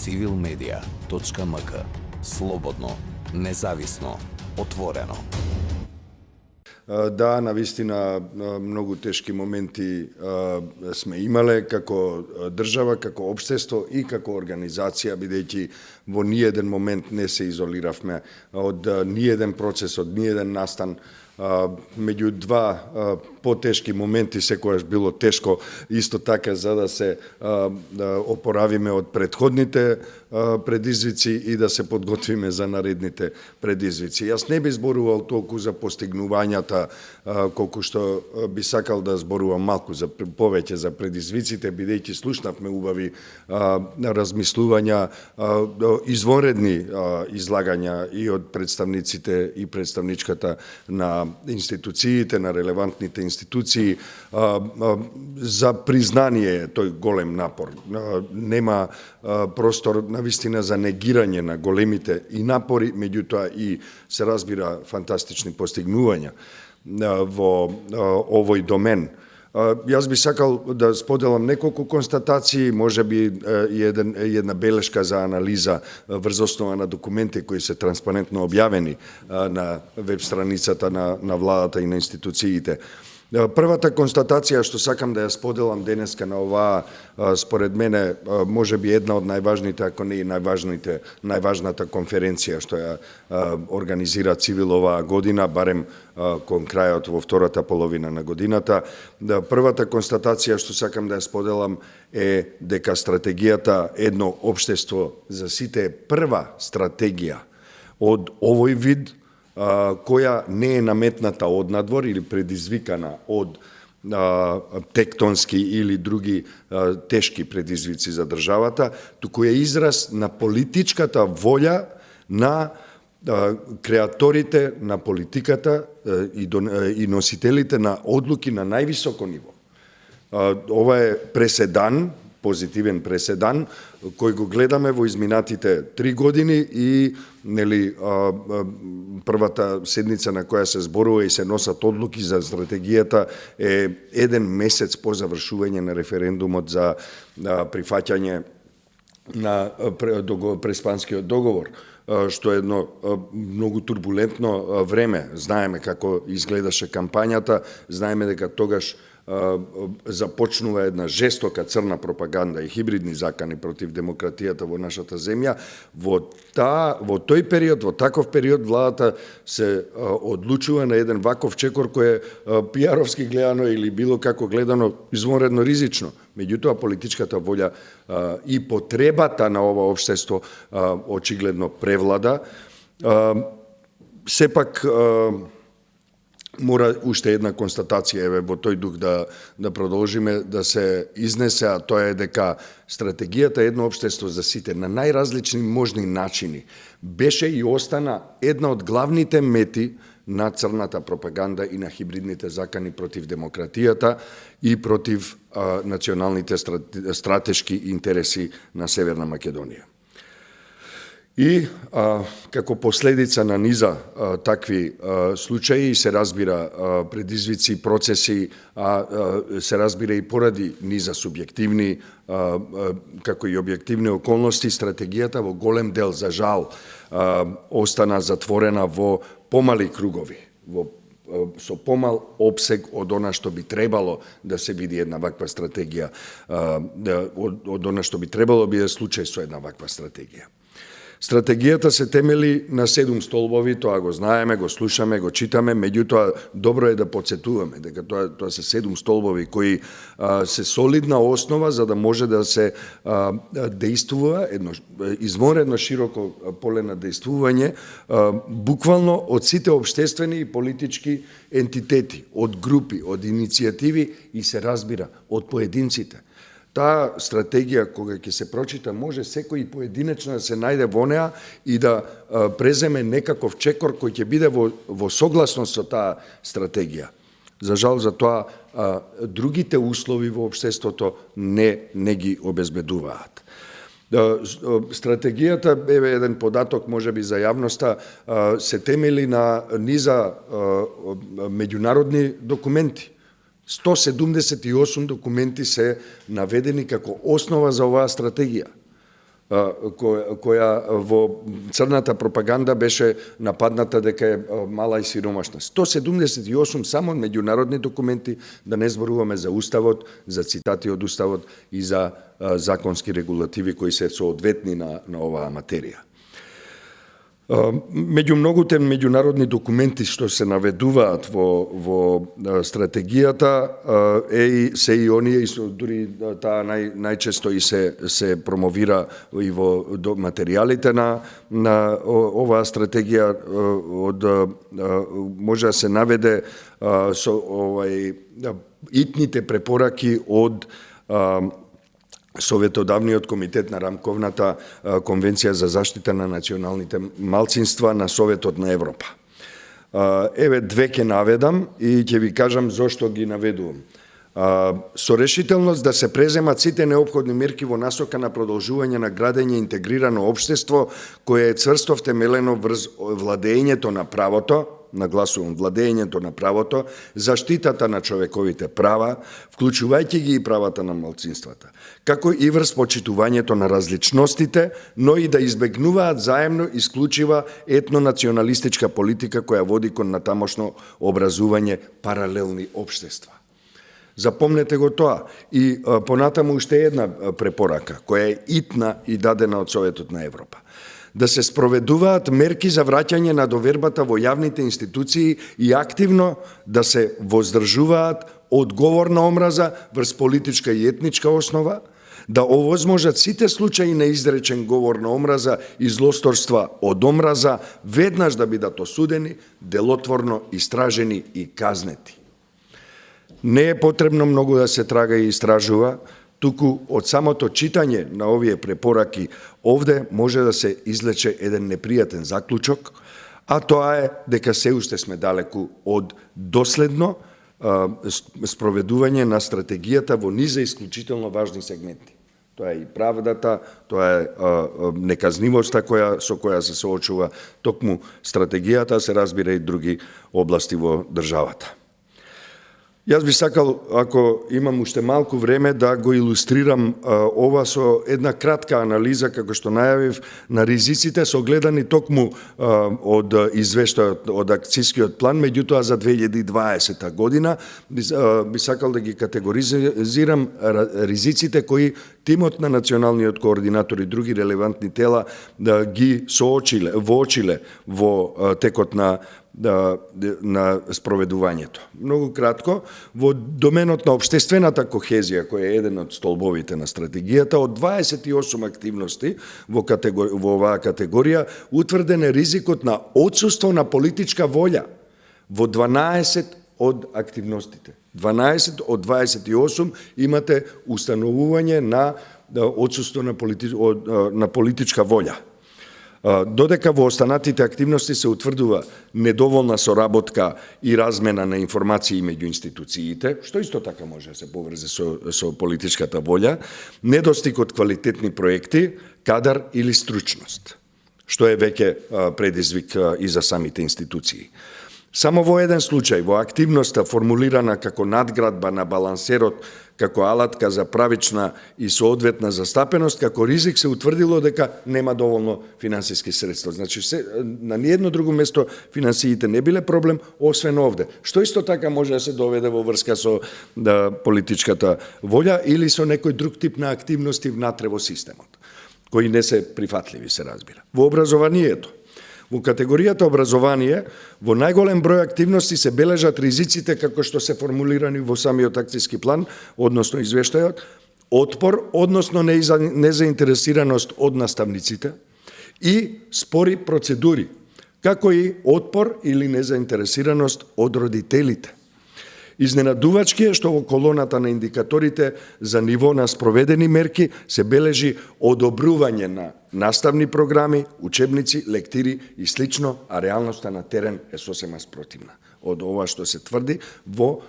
civilmedia.mk. Slobodno, независно, отворено. Да, навистина многу тешки моменти сме имале како држава, како општество и како организација, бидејќи во ниеден момент не се изолиравме од ниеден процес, од ниеден настан. Меѓу два потешки моменти секогаш било тешко исто така за да се опоравиме од претходните предизвици и да се подготвиме за наредните предизвици. Јас не би зборувал толку за постигнувањата колку што би сакал да зборувам малку за повеќе за предизвиците, бидејќи слушнавме убави размислувања, извонредни излагања и од представниците и представничката на институциите, на релевантните институции. За признание тој голем напор. Нема простор навистина за негирање на големите и напори, меѓутоа и се разбира фантастични постигнувања во овој домен. Јас би сакал да споделам неколку констатации, можеби една белешка за анализа врз основа на документи кои се транспарентно објавени на веб страницата на владата и на институциите. Првата констатација што сакам да ја споделам денеска на оваа, според мене, можеби една од најважните, ако не и најважната конференција што ја организира Цивил оваа година, барем кон крајот во втората половина на годината. Првата констатација што сакам да ја споделам е дека стратегијата Едно општество за сите е прва стратегија од овој вид, која не е наметната однадвор или предизвикана од тектонски или други тешки предизвици за државата, туку е израз на политичката волја на креаторите на политиката и носителите на одлуки на највисоко ниво. Ова е преседан, позитивен преседан, кој го гледаме во изминатите 3 години и првата седница на која се зборува и се носат одлуки за стратегијата е еден месец по завршување на референдумот за прифаќање на Преспанскиот договор, што е едно многу турбулентно време. Знаеме како изгледаше кампањата, знаеме дека тогаш започнува една жестока црна пропаганда и хибридни закани против демократијата во нашата земја. Во тој период, во таков период, владата се одлучува на еден ваков чекор кој е пиаровски гледано или било како гледано извонредно ризично. Меѓутоа, политичката волја и потребата на ова општество очигледно превлада. Сепак, мора уште една констатација во тој дух да продолжиме да се изнесе, а тоа е дека стратегијата Едно општество за сите на најразлични можни начини беше и остана една од главните мети на црната пропаганда и на хибридните закани против демократијата и против националните стратешки интереси на Северна Македонија. И како последица на низа такви случаи се разбира предизвици, процеси, се разбира и поради низа субјективни како и објективни околности, стратегијата во голем дел, за жал, остана затворена во помали кругови, со помал обсег од она што би требало да се види една ваква стратегија, од она што би требало биде случај со една ваква стратегија. Стратегијата се темели на 7 столбови, тоа го знаеме, го слушаме, го читаме, меѓутоа добро е да подсетуваме дека тоа се 7 столбови кои се солидна основа за да може да се дејствува едно извонредно широко поле на дејствување, буквално од сите општествени и политички ентитети, од групи, од иницијативи и се разбира од поединците. Таа стратегија, кога ќе се прочита, може секој поединечно да се најде во неа и да преземе некаков чекор кој ќе биде во согласност со таа стратегија. За жал, за тоа другите услови во општеството не ги обезбедуваат. Стратегијата, еве еден податок можеби за јавноста, се темели на низа меѓународни документи. 178 документи се наведени како основа за оваа стратегија. која во црната пропаганда беше нападната дека е мала и сиромашна. 178 само меѓународни документи, да не зборуваме за Уставот, за цитати од Уставот и за законски регулативи кои се соодветни на оваа материја. Меѓу многуте меѓународни документи што се наведуваат во стратегијата се и оние, дури таа најчесто и се промовира и во материјалите на оваа стратегија, може да се наведе со итните препораки од Советодавниот комитет на рамковната конвенција за заштита на националните малцинства на Советот на Европа. Еве две ќе наведам и ќе ви кажам зошто ги наведувам. Со решителност да се преземат сите неопходни мерки во насока на продолжување на градење интегрирано општество кое е цврсто втемелено врз владењето на правото, нагласувам владењето на правото, заштитата на човековите права, вклучувајќи ги и правата на малцинствата, како и врз почитувањето на различностите, но и да избегнуваат заемно исклучива етнонационалистичка политика која води кон натамошно образување паралелни општества. Запомнете го тоа. И понатаму уште една препорака, која е итна и дадена од Советот на Европа. Да се спроведуваат мерки за враќање на довербата во јавните институции и активно да се воздржуваат од говор на омраза врз политичка и етничка основа, да овозможат сите случаи на изречен говор на омраза и злосторства од омраза веднаш да бидат осудени, делотворно истражени и казнети. Не е потребно многу да се трага и истражува, туку од самото читање на овие препораки овде може да се извлече еден непријатен заклучок, а тоа е дека се уште сме далеку од доследно спроведување на стратегијата во низа исклучително важни сегменти. Тоа е и правдата, тоа е неказнивоста со која се соочува токму стратегијата, се разбира и други области во државата. Јас би сакал, ако имам уште малку време, да го илустрирам ова со една кратка анализа, како што најавив, на ризиците согледани токму од извештајот од акцијскиот план, меѓутоа за 2020 година би сакал да ги категоризирам ризиците кои тимот на националниот координатор и други релевантни тела да ги воочиле во текот на спроведувањето. Многу кратко, во доменот на општествената кохезија, која е еден од столбовите на стратегијата, од 28 активности во оваа категорија, утврден е ризикот на отсуство на политичка волја во 12 од активностите. 12 од 28 имате установување на отсуство на политичка волја. Додека во останатите активности се утврдува недоволна соработка и размена на информации меѓу институциите, што исто така може да се поврзе со политичката волја, недостиг од квалитетни проекти, кадар или стручност, што е веќе предизвик и за самите институции. Само во еден случај, во активноста формулирана како надградба на балансерот како алатка за правична и соодветна застапеност, како ризик се утврдило дека нема доволно финансиски средства. Значи, на ниедно друго место финансиите не биле проблем, освен овде. Што исто така може да се доведе во врска со политичката волја или со некој друг тип на активности внатре во системот, кои не се прифатливи, се разбира. Во образованието, во категоријата образование, во најголем број активности се бележат ризиците како што се формулирани во самиот акцијски план, односно извештајот, отпор, односно незаинтересираност од наставниците и спори процедури, како и отпор или незаинтересираност од родителите. Изненадувачки е што во колоната на индикаторите за ниво на спроведени мерки се бележи одобрување на наставни програми, учебници, лектири и слично, а реалноста на терен е сосема спротивна од ова што се тврди во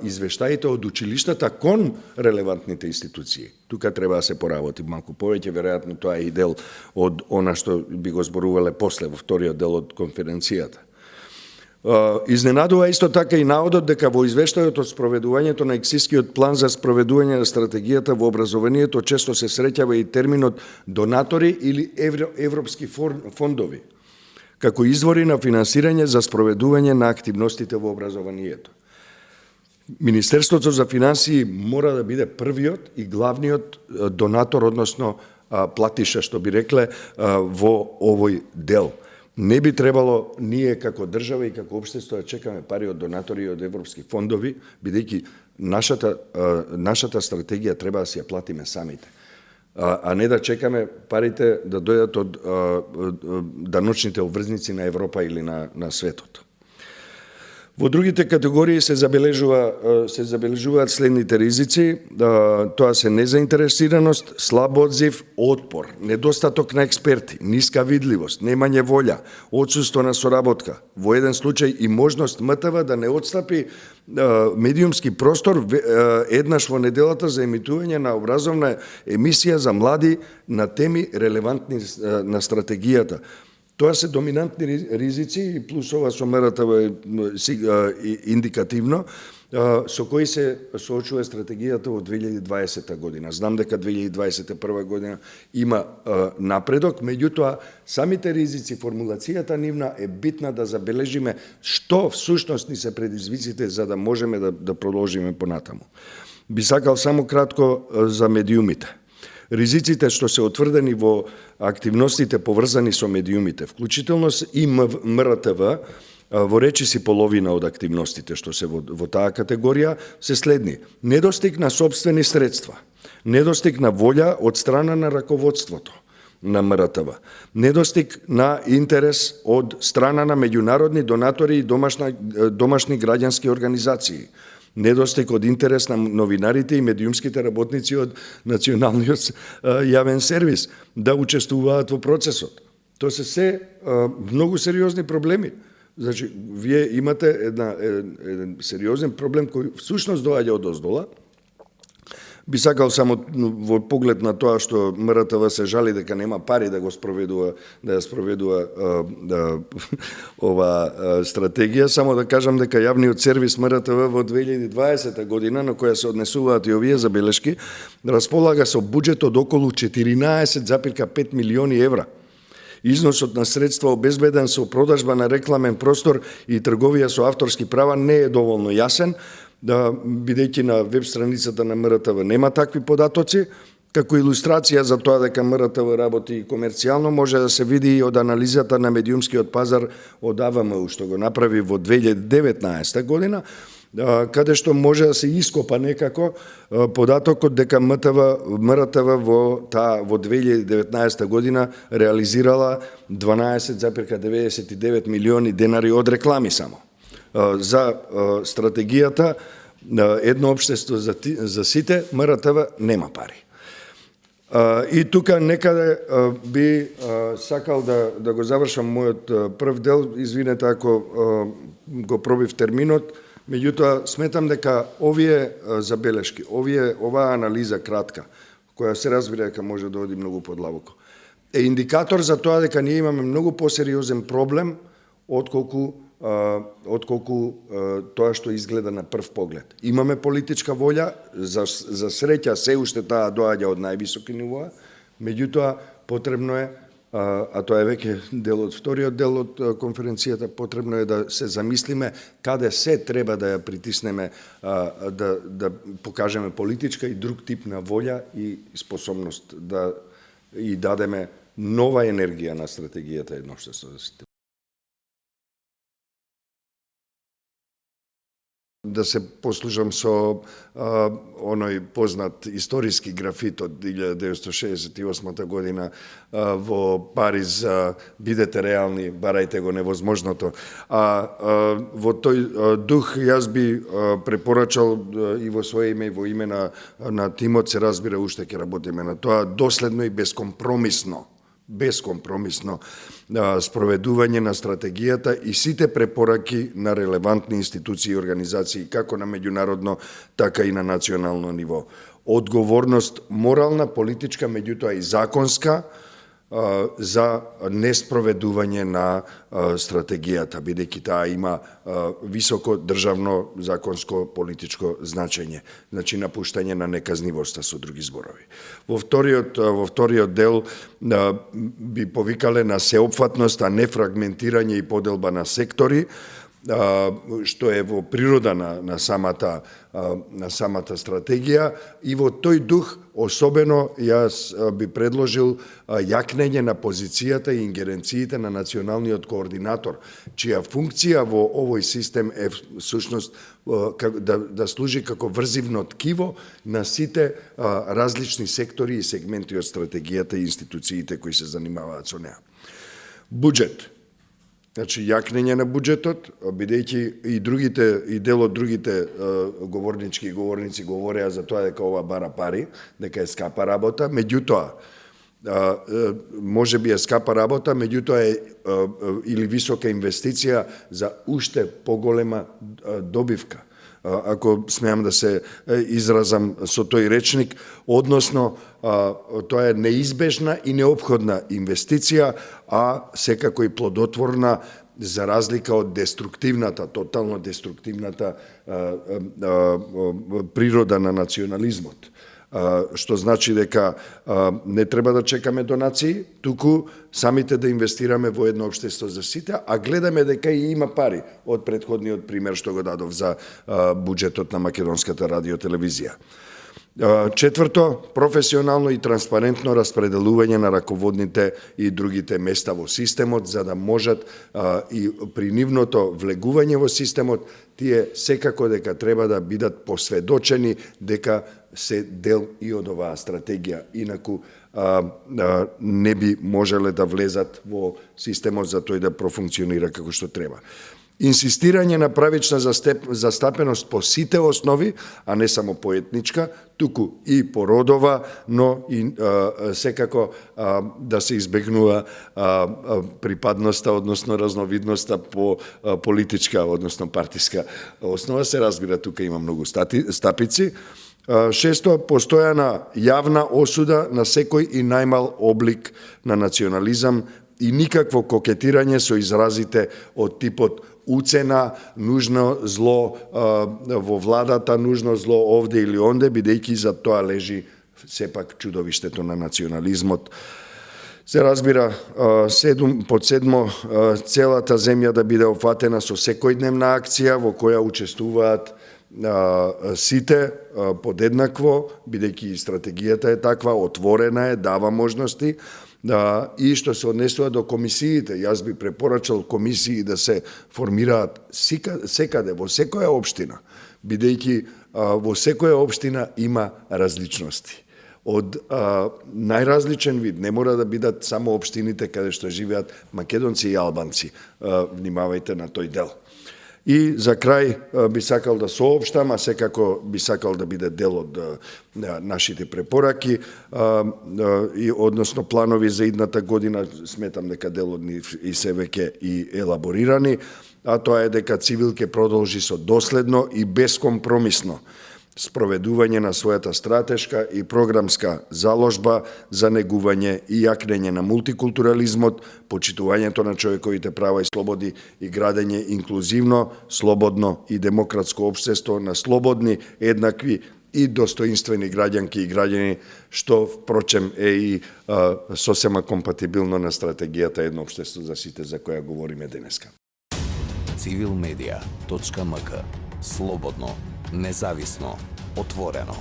извештаите од училиштата кон релевантните институции. Тука треба да се поработи малку повеќе, веројатно тоа е и дел од она што би го зборувале после во вториот дел од конференцијата. Изненадува исто така и наодот дека во извештајот од спроведувањето на ексискиот план за спроведување на стратегијата во образованието често се среќава и терминот донатори или европски фондови, како извори на финансирање за спроведување на активностите во образованието. Министерството за финансии мора да биде првиот и главниот донатор, односно платиша, што би рекле, во овој дел. Не би требало ние како држава и како општество да чекаме пари од донатори и од европски фондови, бидејќи нашата стратегија треба да си ја платиме самите, а не да чекаме парите да дојдат од даночните обврзници на Европа или на светот. Во другите категории се забележуваат следните ризици. Тоа се незаинтересираност, слаб одзив, отпор, недостаток на експерти, ниска видливост, немање волја, отсуство на соработка. Во еден случај и можност МТВ да не отстапи медиумски простор еднаш во неделата за емитување на образовна емисија за млади на теми релевантни на стратегијата. Тоа се доминантни ризици, плюс ова со МРТВ индикативно, со кои се соочува стратегијата во 2020 година. Знам дека 2021 година има напредок, меѓутоа самите ризици, формулацијата нивна е битна да забележиме што всушност ни се предизвиците за да можеме да продолжиме понатаму. Би сакал само кратко за медиумите. Ризиците што се утврдени во активностите поврзани со медиумите, вклучително и МРТВ, во речиси половина од активностите што се во таа категорија, се следни: недостиг на собствени средства, недостиг на волја од страна на раководството на МРТВ, недостиг на интерес од страна на меѓународни донатори и домашни граѓански организации, недостиг од интерес на новинарите и медиумските работници од националниот јавен сервис да учествуваат во процесот. Тоа се се многу сериозни проблеми. Значи, вие имате еден сериозен проблем кој всушност доаѓа од оздола. Би сакал само во поглед на тоа што МРТВ се жали дека нема пари да ја спроведува ова стратегија, само да кажам дека јавниот сервис МРТВ во 2020 година, на која се однесуваат и овие забелешки, располага со буџет од околу 14,5 милиони евра. Износот на средства обезбеден со продажба на рекламен простор и трговија со авторски права не е доволно јасен, бидејќи на веб страницата на МРТВ нема такви податоци. Како илустрација за тоа дека МРТВ работи комерцијално може да се види и од анализата на медиумскиот пазар од АВМУ, што го направи во 2019 година, каде што може да се ископа некако податокот дека МРТВ во 2019 година реализирала 12,99 милиони денари од реклами само. За стратегијата едно општество за сите, МРТВ нема пари. И тука некаде би сакал да го завршам мојот прв дел, извинете ако го пробив терминот, меѓутоа сметам дека овие забелешки, оваа анализа кратка, која се разбира дека може да оди многу подлабоко, е индикатор за тоа дека ние имаме многу посериозен проблем отколку тоа што изгледа на прв поглед. Имаме политичка волја, за среќа се уште таа доаѓа од највисоки нивоа, меѓутоа потребно е, а тоа е веќе вториот дел од конференцијата, потребно е да се замислиме каде се треба да ја притиснеме, да покажеме политичка и друг тип на волја и способност да и дадеме нова енергија на стратегијата едноопштество за сите. Да се послужам со оној познат историски графит од 1968 година во Париз: бидете реални, барајте го невозможното. Во тој дух јас би препорачал и во своје име и во име на тимот, се разбира, уште ќе работиме на тоа доследно и безкомпромисно спроведување на стратегијата и сите препораки на релевантни институции и организации, како на меѓународно, така и на национално ниво. Одговорност морална, политичка, меѓутоа и законска, за неспроведување на стратегијата, бидејќи таа има високо државно, законско, политичко значење. Значи, напуштање на неказнивоста, со други зборови. Во вториот дел би повикале на сеопфатност, а не фрагментирање и поделба на сектори, што е во природа на самата стратегија, и во тој дух особено јас би предложил јакнење на позицијата и ингеренциите на националниот координатор, чија функција во овој систем е всушност да служи како врзивно ткиво на сите различни сектори и сегменти од стратегијата и институциите кои се занимаваат со неа. Буџет. Значи, јакнење на буџетот, бидејќи и дел од другите говорнички и говорници говореа за тоа дека ова бара пари, дека е скапа работа, меѓутоа, може би е скапа работа, меѓутоа е или висока инвестиција за уште поголема добивка. Ако смеам да се изразам со тој речник, односно тоа е неизбежна и неопходна инвестиција, а секако и плодотворна за разлика од деструктивната, тотално деструктивната природа на национализмот. Што значи дека не треба да чекаме донации, туку самите да инвестираме во едно општество за сите, а гледаме дека и има пари од претходниот пример што го дадов за буџетот на Македонската радиотелевизија. Четврто, професионално и транспарентно распределување на раководните и другите места во системот, за да можат и при нивното влегување во системот, тие секако дека треба да бидат посведочени дека се дел и од оваа стратегија. Инаку не би можеле да влезат во системот за тој да профункционира како што треба. Инсистирање на правична застапеност по сите основи, а не само по етничка, туку и по родова, но и секако да се избегнува припадноста, односно разновидноста по политичка, односно партиска основа. Се разбира, тука има многу стапици. Шесто, постојана јавна осуда на секој и најмал облик на национализам и никакво кокетирање со изразите од типот уцена, нужно зло во владата, нужно зло овде или онде, бидејќи за тоа лежи сепак чудовиштето на национализмот. Се разбира, под седмо, целата земја да биде офатена со секојдневна акција во која учествуваат сите подеднакво, бидејќи стратегијата е таква, отворена е, дава можности, и што се однесува до комисиите. Јас би препорачал комисии да се формираат секаде, во секоја општина, бидејќи во секоја општина има различности. Од најразличен вид, не мора да бидат само општините каде што живеат македонци и албанци. Внимавајте на тој дел. И за крај би сакал да соопштам, а секако би сакал да биде дел од нашите препораки, односно планови за идната година, сметам дека дел од нив и се веќе и елаборирани, а тоа е дека Цивил ќе продолжи со доследно и бескомпромисно спроведување на својата стратешка и програмска заложба за негување и јакнење на мултикултурализмот, почитувањето на човековите права и слободи и градење инклузивно, слободно и демократско општество на слободни, еднакви и достоинствени граѓанки и граѓани, што впрочем е и сосема компатибилно на стратегијата Едно општество за сите за која говориме денеска. civilmedia.mk. Слободно, независно, отворено.